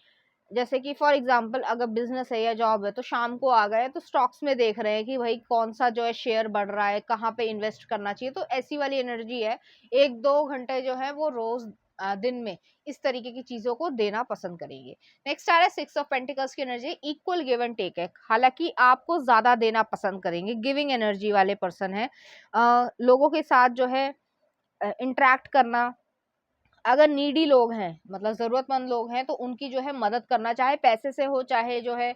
जैसे कि फॉर एग्जांपल अगर बिजनेस है या जॉब है, तो शाम को आ गए तो स्टॉक्स में देख रहे हैं कि भाई कौन सा जो है शेयर बढ़ रहा है, कहाँ पे इन्वेस्ट करना चाहिए। तो ऐसी वाली एनर्जी है। 1-2 घंटे जो है वो रोज दिन में इस तरीके की चीजों को देना पसंद करेंगे। नेक्स्ट आ रहा है 6 ऑफ पेंटिकल्स की energy. Equal give and take है, हालांकि आपको ज्यादा देना पसंद करेंगे, गिविंग एनर्जी वाले पर्सन है। लोगों के साथ जो है इंटरेक्ट करना, अगर नीडी लोग हैं, मतलब जरूरतमंद लोग हैं, तो उनकी जो है मदद करना, चाहे पैसे से हो, चाहे जो है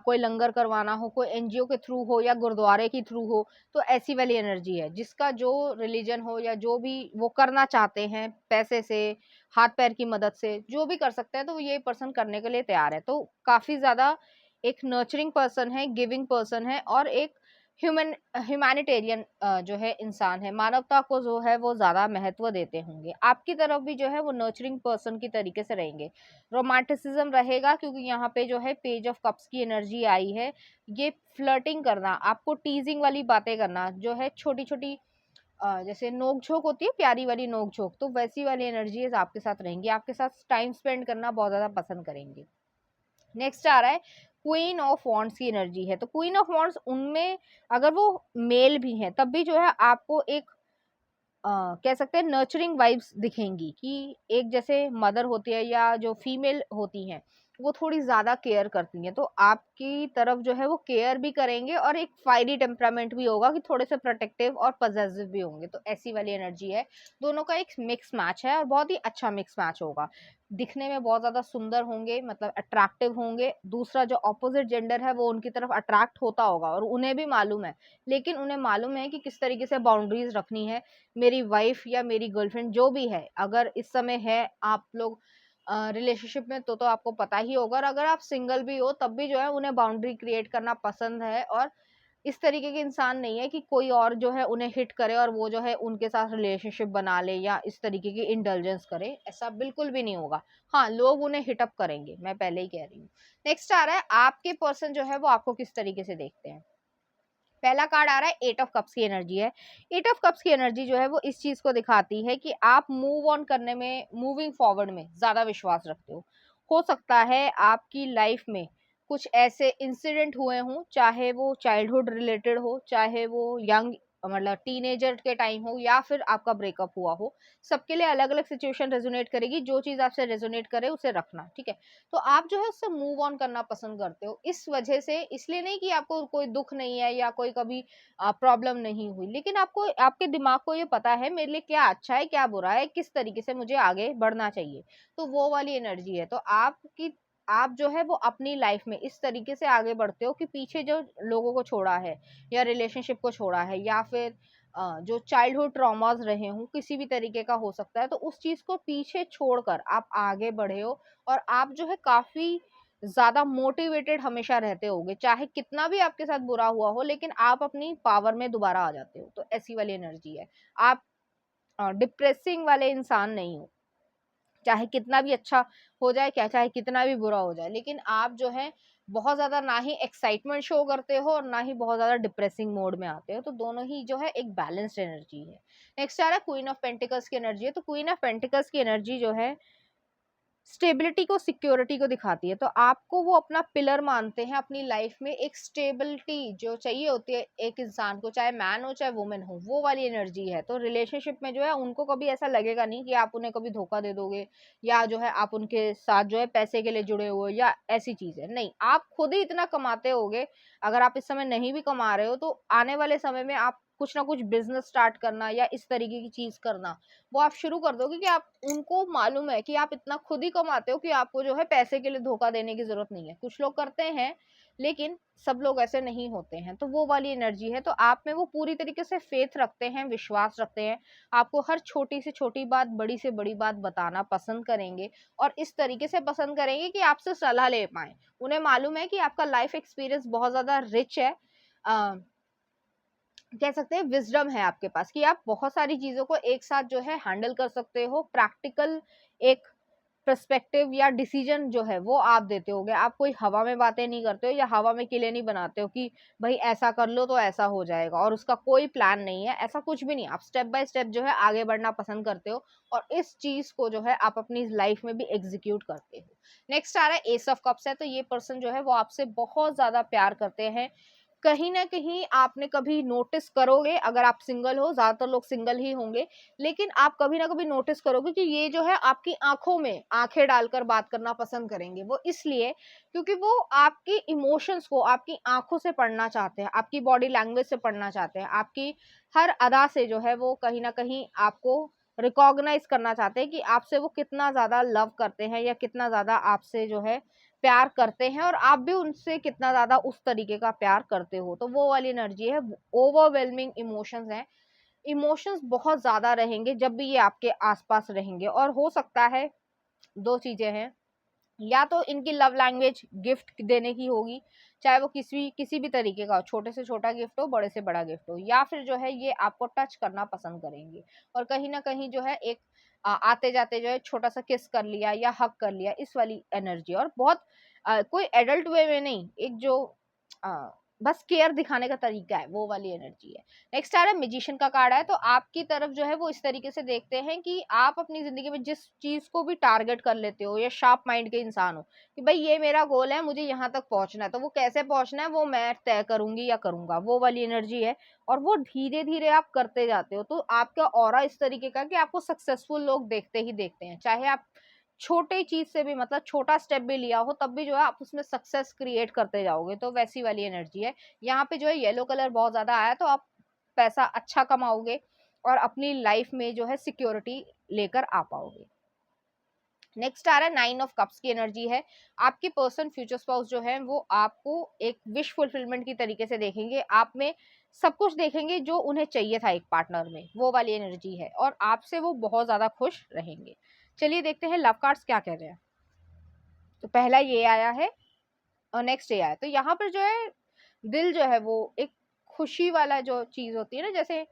कोई लंगर करवाना हो, कोई एनजीओ के थ्रू हो या गुरुद्वारे के थ्रू हो। तो ऐसी वाली एनर्जी है। जिसका जो रिलीजन हो या जो भी वो करना चाहते हैं, पैसे से, हाथ पैर की मदद से जो भी कर सकते हैं, तो ये पर्सन करने के लिए तैयार है। तो काफी ज्यादा एक नर्चरिंग पर्सन है, गिविंग पर्सन है, और एक ह्यूमैनिटेरियन जो है इंसान है, मानवता को जो है वो ज्यादा महत्व देते होंगे। आपकी तरफ भी जो है वो नर्चरिंग पर्सन की तरीके से रहेंगे। रोमांटिसिज्म रहेगा, क्योंकि यहाँ पे जो है पेज ऑफ कप्स की एनर्जी आई है। ये फ्लर्टिंग करना, आपको टीजिंग वाली बातें करना, जो है छोटी छोटी जैसे नोक झोंक होती है, प्यारी वाली नोक झोंक, तो वैसी वाली एनर्जीज आपके साथ रहेंगी। आपके साथ टाइम स्पेंड करना बहुत ज्यादा पसंद करेंगे। नेक्स्ट आ रहा है क्वीन ऑफ वॉन्ड्स की एनर्जी है। तो क्वीन ऑफ वॉन्ड्स, उनमें अगर वो मेल भी हैं तब भी जो है आपको एक कह सकते हैं नर्चरिंग वाइब्स दिखेंगी, कि एक जैसे मदर होती है या जो फीमेल होती हैं, वो थोड़ी ज़्यादा केयर करती हैं, तो आपकी तरफ जो है वो केयर भी करेंगे और एक फायरी टेम्परामेंट भी होगा कि थोड़े से प्रोटेक्टिव और पजेसिव भी होंगे, तो ऐसी वाली एनर्जी है। दोनों का एक मिक्स मैच है और बहुत ही अच्छा मिक्स मैच होगा। दिखने में बहुत ज़्यादा सुंदर होंगे, मतलब अट्रैक्टिव होंगे। दूसरा जो ऑपोजिट जेंडर है वो उनकी तरफ अट्रैक्ट होता होगा और उन्हें भी मालूम है, लेकिन उन्हें मालूम है कि किस तरीके से बाउंड्रीज रखनी है। मेरी वाइफ या मेरी गर्लफ्रेंड जो भी है, अगर इस समय है आप लोग रिलेशनशिप में, तो आपको पता ही होगा, और अगर आप सिंगल भी हो तब भी जो है उन्हें बाउंड्री क्रिएट करना पसंद है। और इस तरीके के इंसान नहीं है कि कोई और जो है उन्हें हिट करे और वो जो है उनके साथ रिलेशनशिप बना ले या इस तरीके की इंडल्जेंस करे, ऐसा बिल्कुल भी नहीं होगा। हाँ, लोग उन्हें हिटअप करेंगे, मैं पहले ही कह रही हूँ। नेक्स्ट आ रहा है आपके पर्सन जो है वो आपको किस तरीके से देखते हैं। पहला कार्ड आ रहा है एट ऑफ कप्स की एनर्जी है। एट ऑफ कप्स की एनर्जी जो है वो इस चीज को दिखाती है कि आप मूव ऑन करने में, मूविंग फॉरवर्ड में ज्यादा विश्वास रखते हो सकता है आपकी लाइफ में कुछ ऐसे इंसिडेंट हुए हों, चाहे वो चाइल्डहुड रिलेटेड हो, चाहे वो यंग मतलब टीनेजर के टाइम हो, या फिर आपका ब्रेकअप हुआ हो। सबके लिए अलग अलग सिचुएशन रेजोनेट करेगी, जो चीज आपसे रेजोनेट करे उसे रखना, ठीक है। तो आप जो है उससे मूव ऑन करना पसंद करते हो, इस वजह से, इसलिए नहीं कि आपको कोई दुख नहीं है या कोई कभी प्रॉब्लम नहीं हुई, लेकिन आपको, आपके दिमाग को ये पता है मेरे लिए क्या अच्छा है क्या बुरा है, किस तरीके से मुझे आगे बढ़ना चाहिए। तो वो वाली एनर्जी है। तो आपकी, आप जो है वो अपनी लाइफ में इस तरीके से आगे बढ़ते हो कि पीछे जो लोगों को छोड़ा है या रिलेशनशिप को छोड़ा है, या फिर जो चाइल्डहुड ट्रॉमास रहे हों, किसी भी तरीके का हो सकता है, तो उस चीज को पीछे छोड़कर आप आगे बढ़े हो। और आप जो है काफी ज्यादा मोटिवेटेड हमेशा रहते होगे, चाहे कितना भी आपके साथ बुरा हुआ हो, लेकिन आप अपनी पावर में दोबारा आ जाते हो। तो ऐसी वाली एनर्जी है। आप डिप्रेसिंग वाले इंसान नहीं हो, चाहे कितना भी अच्छा हो जाए, क्या चाहे कितना भी बुरा हो जाए, लेकिन आप जो है बहुत ज्यादा ना ही एक्साइटमेंट शो करते हो और ना ही बहुत ज्यादा डिप्रेसिंग मोड में आते हो। तो दोनों ही जो है एक बैलेंस्ड एनर्जी है। नेक्स्ट आ रहा है क्वीन ऑफ पेंटिकल्स की एनर्जी है। तो क्वीन ऑफ पेंटिकल्स की एनर्जी जो है स्टेबिलिटी को, सिक्योरिटी को दिखाती है। तो आपको वो अपना पिलर मानते हैं अपनी लाइफ में, एक स्टेबिलिटी जो चाहिए होती है एक इंसान को, चाहे मैन हो चाहे वुमेन हो, वो वाली एनर्जी है। तो रिलेशनशिप में जो है उनको कभी ऐसा लगेगा नहीं कि आप उन्हें कभी धोखा दे दोगे, या जो है आप उनके साथ जो है पैसे के लिए जुड़े हुए, या ऐसी चीज है नहीं। आप खुद ही इतना कमाते होगे, अगर आप इस समय नहीं भी कमा रहे हो तो आने वाले समय में आप कुछ ना कुछ बिजनेस स्टार्ट करना या इस तरीके की चीज करना, वो आप शुरू कर दोगे कि आप, उनको मालूम है कि आप इतना खुद ही कमाते हो कि आपको जो है पैसे के लिए धोखा देने की जरूरत नहीं है। कुछ लोग करते हैं, लेकिन सब लोग ऐसे नहीं होते हैं। तो वो वाली एनर्जी है। तो आप में वो पूरी तरीके से फेथ रखते हैं, विश्वास रखते हैं। आपको हर छोटी से छोटी बात, बड़ी से बड़ी बात बताना पसंद करेंगे, और इस तरीके से पसंद करेंगे कि आपसे सलाह ले पाए। उन्हें मालूम है कि आपका लाइफ एक्सपीरियंस बहुत ज्यादा रिच है, कह सकते हैं विजडम है आपके पास, कि आप बहुत सारी चीजों को एक साथ जो है हैंडल कर सकते हो। प्रैक्टिकल एक पर्सपेक्टिव या डिसीजन जो है वो आप देते होगे। आप कोई हवा में बातें नहीं करते हो या हवा में किले नहीं बनाते हो कि भाई ऐसा कर लो तो ऐसा हो जाएगा, और उसका कोई प्लान नहीं है, ऐसा कुछ भी नहीं। आप स्टेप बाय स्टेप जो है आगे बढ़ना पसंद करते हो, और इस चीज को जो है आप अपनी लाइफ में भी एग्जीक्यूट करते हो। नेक्स्ट आ रहा है एस ऑफ कप्स है। तो ये पर्सन जो है वो आपसे बहुत ज्यादा प्यार करते हैं। कहीं ना कहीं आपने कभी नोटिस करोगे, अगर आप सिंगल हो, ज्यादातर लोग सिंगल ही होंगे, लेकिन आप कभी ना कभी नोटिस करोगे कि ये जो है आपकी आंखों में आंखें डालकर बात करना पसंद करेंगे। वो इसलिए क्योंकि वो आपकी इमोशंस को आपकी आंखों से पढ़ना चाहते हैं, आपकी बॉडी लैंग्वेज से पढ़ना चाहते हैं, आपकी हर अदा से जो है वो कहीं ना कहीं आपको रिकॉग्नाइज करना चाहते हैं कि आपसे वो कितना ज्यादा लव करते हैं, या कितना ज्यादा आपसे जो है प्यार करते हैं, और आप भी उनसे कितना ज्यादा उस तरीके का प्यार करते हो। तो वो वाली एनर्जी है। ओवरवेलमिंग इमोशंस हैं, इमोशंस बहुत ज्यादा रहेंगे जब भी ये आपके आसपास रहेंगे। और हो सकता है दो चीजें हैं, या तो इनकी लव लैंग्वेज गिफ्ट देने की होगी, चाहे वो किसी भी तरीके का हो, छोटे से छोटा गिफ्ट हो, बड़े से बड़ा गिफ्ट हो, या फिर जो है ये आपको टच करना पसंद करेंगे। और कहीं ना कहीं जो है एक आते जाते जो है छोटा सा किस कर लिया या हक कर लिया, इस वाली एनर्जी। और बहुत कोई एडल्ट वे में नहीं, एक जो आ, बस केयर दिखाने का तरीका है, वो वाली एनर्जी है। नेक्स्ट आ रहा है म्यूजिशियन का कार्ड है। तो आपकी तरफ जो है वो इस तरीके से देखते हैं कि आप अपनी जिंदगी में जिस चीज को भी टारगेट कर लेते हो, या शार्प माइंड के इंसान हो कि भाई ये मेरा गोल है, मुझे यहाँ तक पहुंचना है, तो वो कैसे पहुंचना है वो मैं तय करूंगी या करूंगा, वो वाली एनर्जी है। और वो धीरे धीरे आप करते जाते हो। तो आपका ऑरा इस तरीके का कि आपको सक्सेसफुल लोग देखते ही देखते हैं, चाहे आप छोटे चीज से भी, मतलब छोटा स्टेप भी लिया हो तब भी जो है आप उसमें सक्सेस क्रिएट करते जाओगे, तो वैसी वाली एनर्जी है। यहाँ पे जो है येलो कलर बहुत ज्यादा आया, तो आप पैसा अच्छा कमाओगे और अपनी लाइफ में जो है सिक्योरिटी लेकर आ पाओगे। नेक्स्ट आ रहा है 9 ऑफ कप्स की एनर्जी है। आपकी पर्सन फ्यूचर स्पाउस जो है वो आपको एक विश फुलफिलमेंट की तरीके से देखेंगे, आप में सब कुछ देखेंगे जो उन्हें चाहिए था एक पार्टनर में, वो वाली एनर्जी है, और आपसे वो बहुत ज्यादा खुश रहेंगे। चलिए देखते हैं लव कार्ड्स क्या कह रहे हैं। तो पहला ये आया है और नेक्स्ट ये आया, तो यहाँ पर जो है दिल जो है वो एक खुशी वाला जो चीज होती है ना, जैसे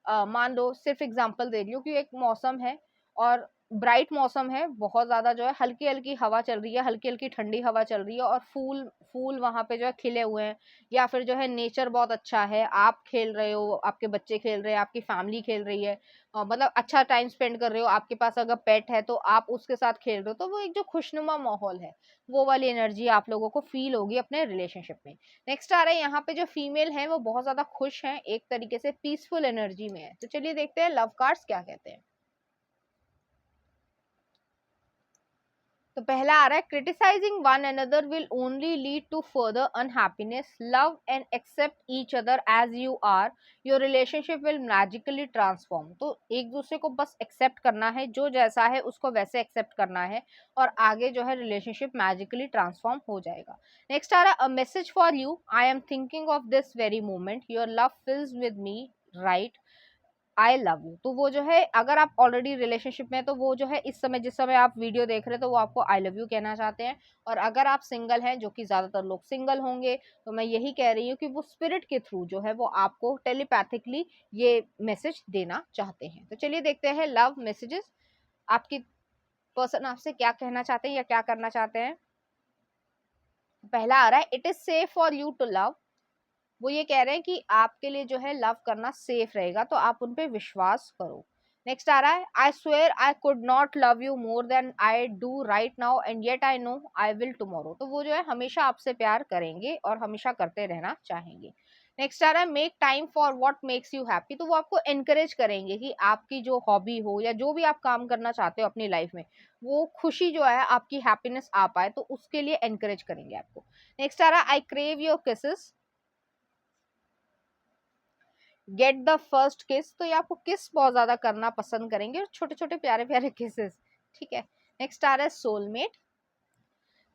मान लो सिर्फ एग्जांपल दे रही हूँ कि एक मौसम है और ब्राइट मौसम है, बहुत ज्यादा जो है हल्की हल्की हवा चल रही है, हल्की हल्की ठंडी हवा चल रही है, और फूल फूल वहां पे जो है खिले हुए हैं, या फिर जो है नेचर बहुत अच्छा है, आप खेल रहे हो, आपके बच्चे खेल रहे हैं, आपकी फैमिली खेल रही है, मतलब अच्छा टाइम स्पेंड कर रहे हो, आपके पास अगर पेट है तो आप उसके साथ खेल रहे हो, तो वो एक जो खुशनुमा माहौल है, वो वाली एनर्जी आप लोगों को फील होगी अपने रिलेशनशिप में। नेक्स्ट आ रहा है यहाँ पे जो फीमेल है वो बहुत ज्यादा खुश है, एक तरीके से पीसफुल एनर्जी में है। तो चलिए देखते हैं लव कार्ड्स क्या कहते हैं। तो पहला आ रहा है criticising one another will only lead to further unhappiness, love and accept each other as you are, your relationship will magically transform. तो एक दूसरे को बस एक्सेप्ट करना है, जो जैसा है उसको वैसे एक्सेप्ट करना है, और आगे जो है रिलेशनशिप मैजिकली ट्रांसफॉर्म हो जाएगा। नेक्स्ट आ रहा है a message for you, I am thinking of this very moment, your love fills with me, right, I love you. तो वो जो है अगर आप ऑलरेडी रिलेशनशिप में है तो वो जो है इस समय, जिस समय आप वीडियो देख रहे हैं, तो वो आपको आई लव यू कहना चाहते हैं। और अगर आप सिंगल हैं, जो कि ज्यादातर लोग सिंगल होंगे, तो मैं यही कह रही हूँ कि वो स्पिरिट के थ्रू जो है वो आपको टेलीपैथिकली ये मैसेज देना चाहते हैं। तो चलिए देखते हैं लव मैसेजेस, आपकी पर्सन आपसे क्या कहना चाहते हैं या क्या करना चाहते हैं। पहला आ रहा है it is safe for you to love, वो ये कह रहे हैं कि आपके लिए जो है लव करना सेफ रहेगा, तो आप उन पे विश्वास करो। नेक्स्ट आ रहा है I swear I could not love you more than I do right now and yet I know I will tomorrow. तो वो जो है हमेशा आपसे प्यार करेंगे और हमेशा करते रहना चाहेंगे। नेक्स्ट आ रहा है make time for what makes you happy, तो वो आपको एनकरेज करेंगे कि आपकी जो हॉबी हो या जो भी आप काम करना चाहते हो अपनी लाइफ में, वो खुशी जो है आपकी हैप्पीनेस आ पाए, तो उसके लिए एनकरेज करेंगे आपको। नेक्स्ट आ रहा है आई crave your kisses, get the first किस, तो ये आपको किस बहुत ज्यादा करना पसंद करेंगे, और छोटे छोटे प्यारे प्यारे किसेस, ठीक है। नेक्स्ट आ रहा है सोलमेट।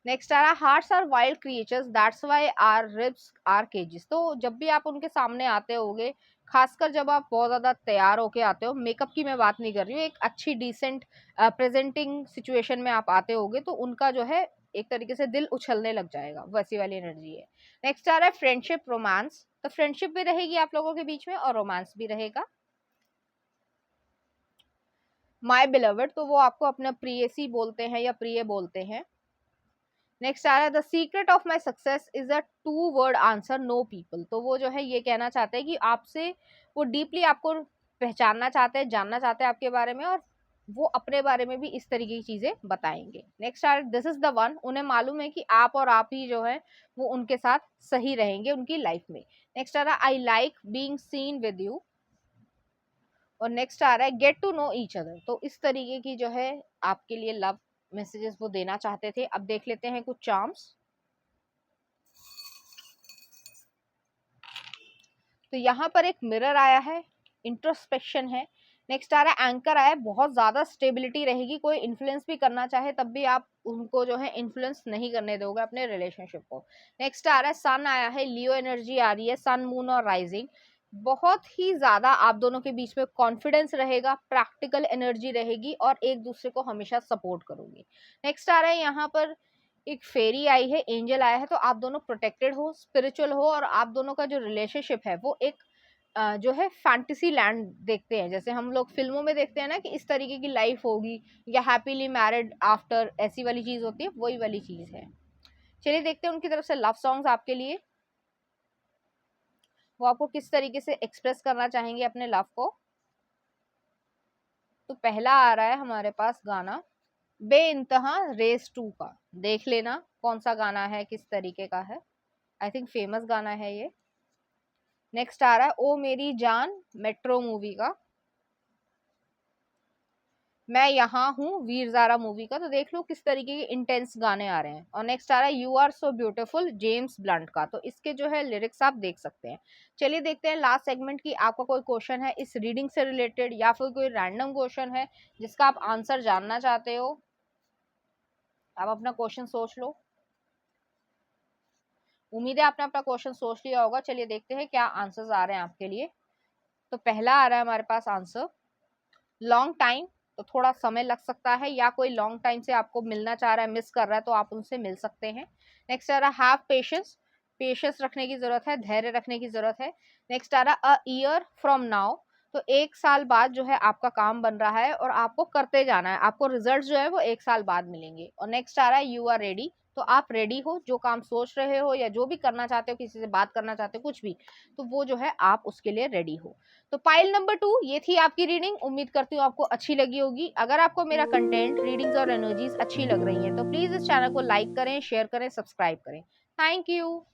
नेक्स्ट आ रहा है hearts are wild creatures that's why our ribs are cages, तो जब भी आप उनके सामने आते होगे, खासकर जब आप बहुत ज्यादा तैयार होके आते हो, मेकअप की मैं बात नहीं कर रही हूँ, एक अच्छी डिसेंट प्रेजेंटिंग सिचुएशन में आप आते होगे, तो उनका जो है एक तरीके से दिल उछलने लग जाएगा, वैसी वाली एनर्जी है। नेक्स्ट आ रहा है फ्रेंडशिप रोमांस, तो फ्रेंडशिप भी रहेगी आप लोगों के बीच में और रोमांस भी रहेगा। माय बिलवर्ड, तो वो आपको अपना प्रियसी बोलते हैं या प्रिय बोलते हैं। नेक्स्ट आ रहा है the secret of my success is a two word answer know people, तो वो जो है ये कहना चाहते हैं कि आपसे वो डीपली आपको पहचानना चाहते हैं, जानना चाहते हैं आपके बारे में, और वो अपने बारे में भी इस तरीके की चीजें बताएंगे। नेक्स्ट आ रहा है दिस इज द वन, उन्हें मालूम है कि आप और आप ही जो है वो उनके साथ सही रहेंगे उनकी लाइफ में। नेक्स्ट आ रहा है I like being seen with you, और नेक्स्ट आ रहा है get to know each other, तो इस तरीके की जो है आपके लिए लव मैसेजेस वो देना चाहते थे। अब देख लेते हैं कुछ चार्म्स। तो यहाँ पर एक मिरर आया है, इंट्रोस्पेक्शन है। नेक्स्ट आ रहा है एंकर आया है, बहुत ज्यादा स्टेबिलिटी रहेगी, कोई इन्फ्लुएंस भी करना चाहे तब भी आप उनको जो है इन्फ्लुएंस नहीं करने दोगे अपने रिलेशनशिप को। नेक्स्ट आ रहा है सन आया है, लियो एनर्जी आ रही है, सन मून और राइजिंग, बहुत ही ज्यादा आप दोनों के बीच में कॉन्फिडेंस रहेगा, प्रैक्टिकल एनर्जी रहेगी, और एक दूसरे को हमेशा सपोर्ट करोगे। नेक्स्ट आ रहा है यहाँ पर एक फेरी आई है, एंजल आया है, तो आप दोनों प्रोटेक्टेड हो, स्पिरिचुअल हो, और आप दोनों का जो रिलेशनशिप है वो एक जो है फैंटेसी लैंड देखते हैं, जैसे हम लोग फिल्मों में देखते हैं ना कि इस तरीके की लाइफ होगी, या हैप्पीली मैरिड आफ्टर, ऐसी वाली चीज होती है, वही वाली चीज है। चलिए देखते हैं उनकी तरफ से लव सॉन्ग्स आपके लिए, वो आपको किस तरीके से एक्सप्रेस करना चाहेंगे अपने लव को। तो पहला आ रहा है हमारे पास गाना बेइंतहा रेस 2 का, देख लेना कौन सा गाना है, किस तरीके का है, आई थिंक फेमस गाना है ये। नेक्स्ट आ रहा है ओ मेरी जान, मेट्रो मूवी का। मैं यहाँ हूँ वीर ज़ारा मूवी का, तो देख लो किस तरीके के इंटेंस गाने आ रहे हैं। और नेक्स्ट आ रहा है you are so beautiful James Blunt का, तो इसके जो है लिरिक्स आप देख सकते हैं। चलिए देखते हैं लास्ट सेगमेंट की आपका कोई क्वेश्चन है इस रीडिंग से रिलेटेड या फिर कोई रैंडम क्वेश्चन है जिसका आप आंसर जानना चाहते हो। आप अपना क्वेश्चन सोच लो। उम्मीद है आपने अपना क्वेश्चन सोच लिया होगा। चलिए देखते हैं क्या आंसर्स आ रहे हैं आपके लिए। तो पहला आ रहा है हमारे पास आंसर लॉन्ग टाइम, तो थोड़ा समय लग सकता है, या कोई लॉन्ग टाइम से आपको मिलना चाह रहा है, मिस कर रहा है, तो आप उनसे मिल सकते हैं। नेक्स्ट आ रहा है हैव पेशेंस, पेशेंस रखने की जरूरत है, धैर्य रखने की जरूरत है। नेक्स्ट आ रहा है अ ईयर फ्रॉम नाउ, तो 1 साल बाद जो है आपका काम बन रहा है और आपको करते जाना है, आपको रिजल्ट जो है वो 1 साल बाद मिलेंगे। और नेक्स्ट आ रहा है यू आर रेडी, तो आप रेडी हो, जो काम सोच रहे हो या जो भी करना चाहते हो, किसी से बात करना चाहते हो, कुछ भी, तो वो जो है आप उसके लिए रेडी हो। तो पाइल नंबर 2 ये थी आपकी रीडिंग। उम्मीद करती हूँ आपको अच्छी लगी होगी। अगर आपको मेरा कंटेंट, रीडिंग्स और एनर्जीज अच्छी लग रही हैं तो प्लीज इस चैनल को लाइक करें, शेयर करें, सब्सक्राइब करें। Thank you.